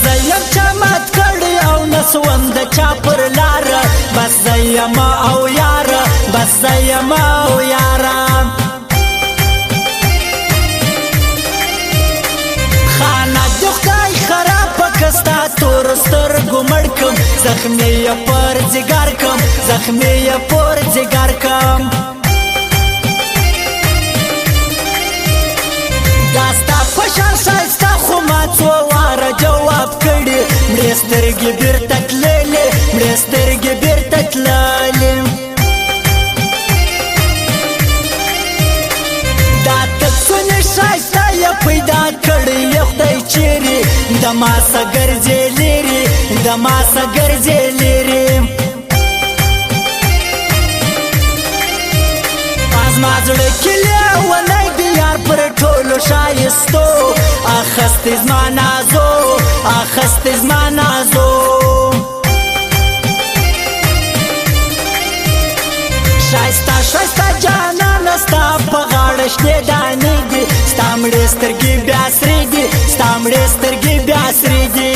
نزیم چا مات کړی او نسوم د چا پر لار بس زیم او یار بس زیم او یارا خانه د خدای خراب پکستا تور سترګو مړ کم زخمی یې پر ځیګر کم زخمی یې پر ځیګر کم داستا پشان ښایسته خو ما څو واره جواب کړي مړې سترګې بیرته تللې مړې سترګې بیرته تللې دا تکسونې ښایسته یې پیدا کړی یې خدای چیرې د ما څه ګرځې لرې د ما څه ګرځې لرې زما زړه کې لیونی د یار پر ټولو ښایستو اخستې زما نازو اخستې زما نازو ښایسته ښایسته جانانه ستا په غاړه شنې دانې دي ستا مړې سترګې بیا سرې دي ستا مړې سترګې بیا سرې دي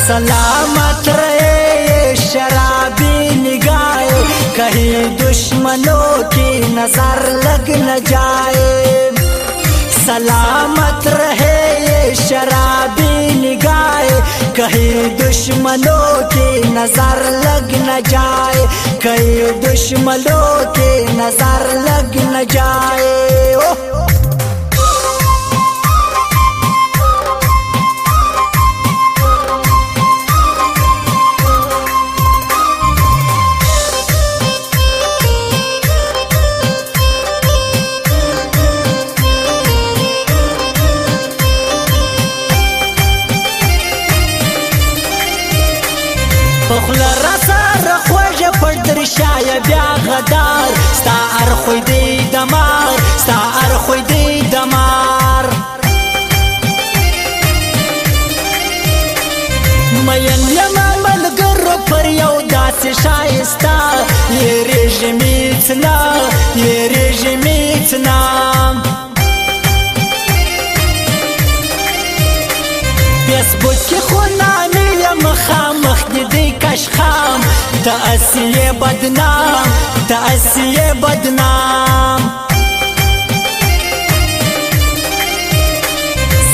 سلامت رہے شرابی نگاہ کہیں دشمنوں کی نظر لگ نہ جائے سلامت رہے شرابی نگاہ کہیں دشمنوں کی نظر لگ نہ جائے کہیں دشمنوں کی نظر لگ نہ جائے پخلا را سره خوږه پر درشایه بیا غدار ستا اړخوی دی دمار ستا اړخوی دی دمار مین یمه ملګرو پر یو داسې ښایسته یېرېږي مې څنه یېرېږي مې څنه فیسبوک کې خو نامې یم مخامخ د دې کشخام د اسیې بدنام د اسیې بدنام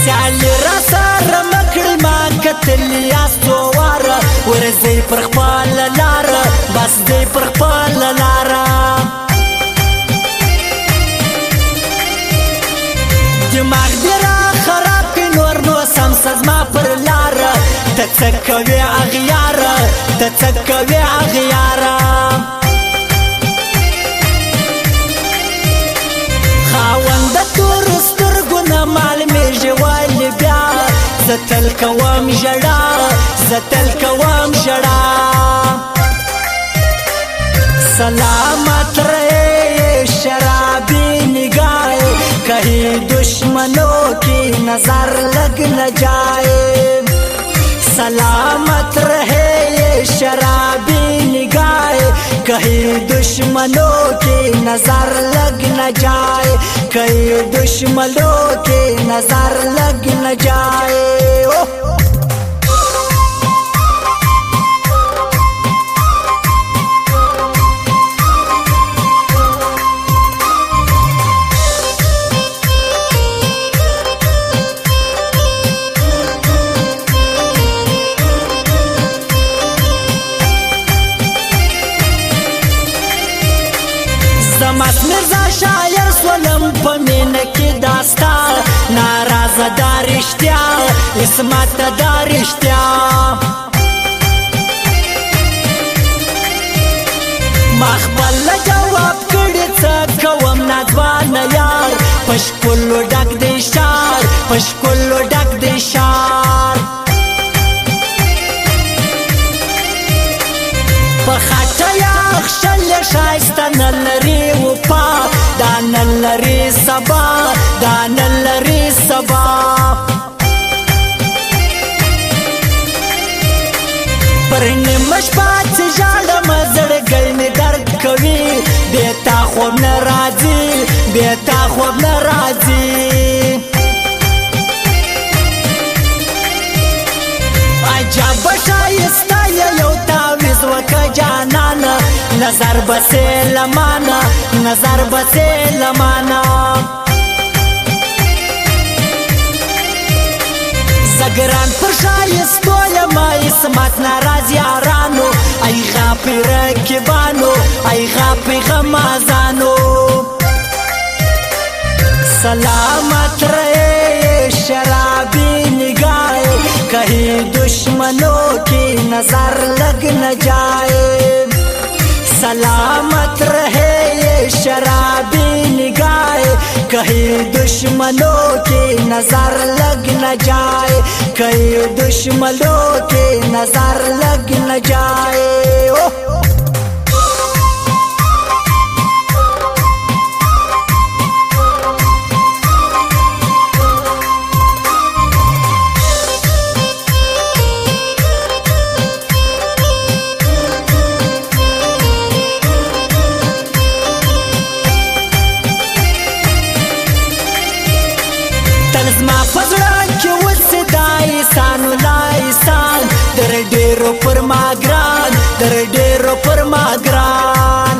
سیالي را سره مه کړئ ما کتلي یاست څو واره ورځئ پر خپله لاره بس دی پر خپله لاره دماغ دې را خراب کړي نور نو سمسه زما پر لاره ته څه کوې اغیاره ته څه کوې اغیاره خاوند د تورو سترګو نه معلومېږي ولې بیا زه تل کوم ژړا زه تل کوم ژړا سلامت رہے شرابی نگاہ کہیں دشمنوں کی نظر لگ نہ جائے سلامت رہے شرابی نگاہ کہیں دشمنوں کی نظر لگ نہ جائے کہیں دشمنوں کی نظر لگ نہ جائے زمت مرزا شاعر سولم په مینه کې داستا ناراضه دا رښتیا عصمت دا رښتیا ما خپله جواب کړي څه کوم ناځوانه یار په ښکلو ډک دی ښار په ښکلو ډک دی ښار په خټه یخ شلې ښایسته نه لري وفا دا نه لري سبا دا نه لري سبا پر نیمه شپه چې ژاړم زړګی مې درد کوي بې تا خوب نه راځي بې تا خوب نه راځي نظر بسے لمانا نظر بسے لمانا زگران پر شایستو یما اسمت ناراض یارانو ای غاپی رکبانو ای غاپی غمازانو سلامت رہے شرابی نگاہ کہیں دشمنوں کی نظر لگ نہ جائے سلامت رہے یہ شرابی نگاہ کہیں دشمنوں کی نظر لگ نہ جائے کہیں دشمنوں کی نظر لگ نہ جائے زما پزړه کې اوس دا احسان ولا احسان در ډېرو پر ما ګران در ډېرو پر ما ګران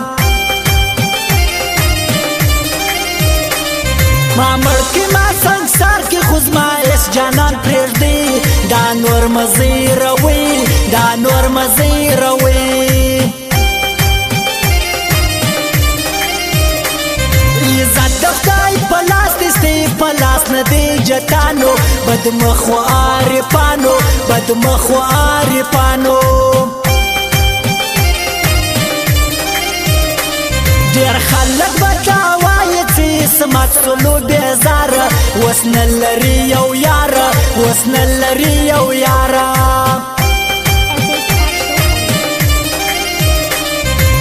ما مړ کې ما سنګسار کې خو زما اس جانان پرېږدي دا نور مزې روي دا نور مزې روي عزت د خدای په لاس دی ستی په لاس نه دی جتانو بدمخو عارفانو بدمخو عارفانو ډېر خلک به دا وایي چې اسمت سلو بېزاره اوس نه لري یو یاره اوس نه لري یو یاره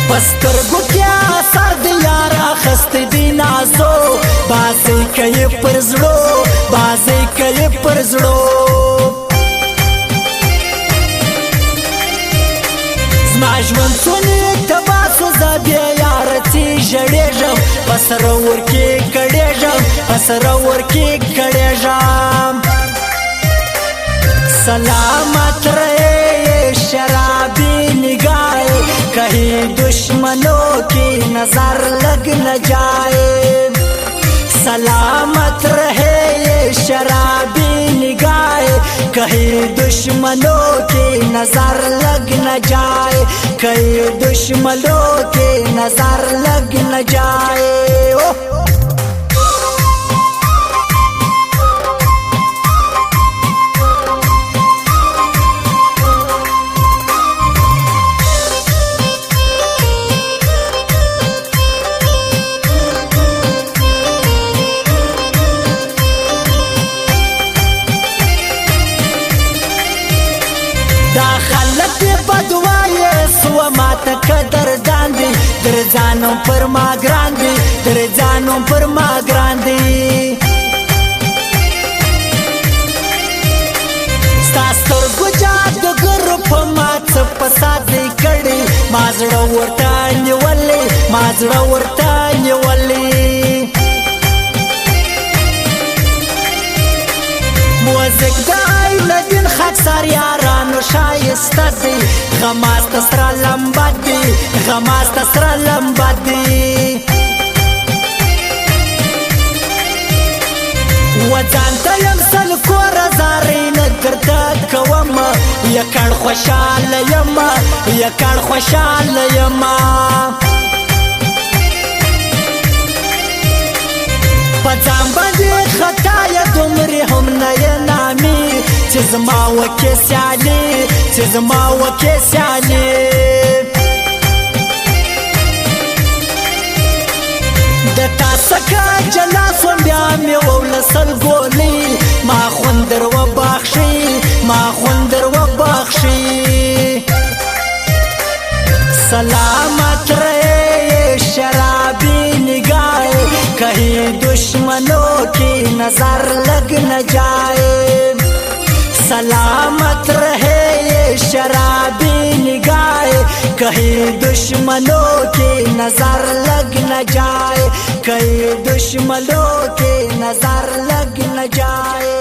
پسترګو کې اثر دی یار اخستی دی نازو بازی کوي پر زړو بازی کوي پر زړو زما ژوند څونه تباه سو زه بې یارتې ژړېږم په سره ورکې کړېږم په سره ورکې کړېږم سلامت رہے شرابی نگاہ کہیں دشمنوں کی نظر لگ نہ جائے سلامت رہے یہ شرابی نگاہ کہیں دشمنوں کی نظر لگ نہ جائے کہیں دشمنوں کی نظر لگ نہ جائے دا خلک دی بدوایه سو ماته قدر داندی در ځانم پر ما ګران دی در ځانم پر ما ګران دی ستا سترګو جادوګر په ما څه فساد دی کړی ما زړه ورته نیولی ما زړه ورته نیولی موزیک د عین خاکسار یارانو شایسته دی غماسته سره لمبه دی غماسته سره لمبه دی و ځان ته یم سل کوره زارۍ نه درته کوم یکړ خوشحاله یم یکړ خوشحاله یم په ځان باندې خطا یې دومرې هم نه یې نامي چې زما وکې سیالي چې زما وکې سیالي د تا څخه جلا سوم بیا مې وولسل ګولۍ ما خوند در وبخښي ما خوند در وبخښي سلامت رہے شرابی نگاہ کہیں دشمنوں کی نظر لگ نہ جائے سلامت رہے یہ شرابی نگاہ کہیں دشمنوں کی نظر لگ نہ جائے کہیں دشمنوں کی نظر لگ نہ جائے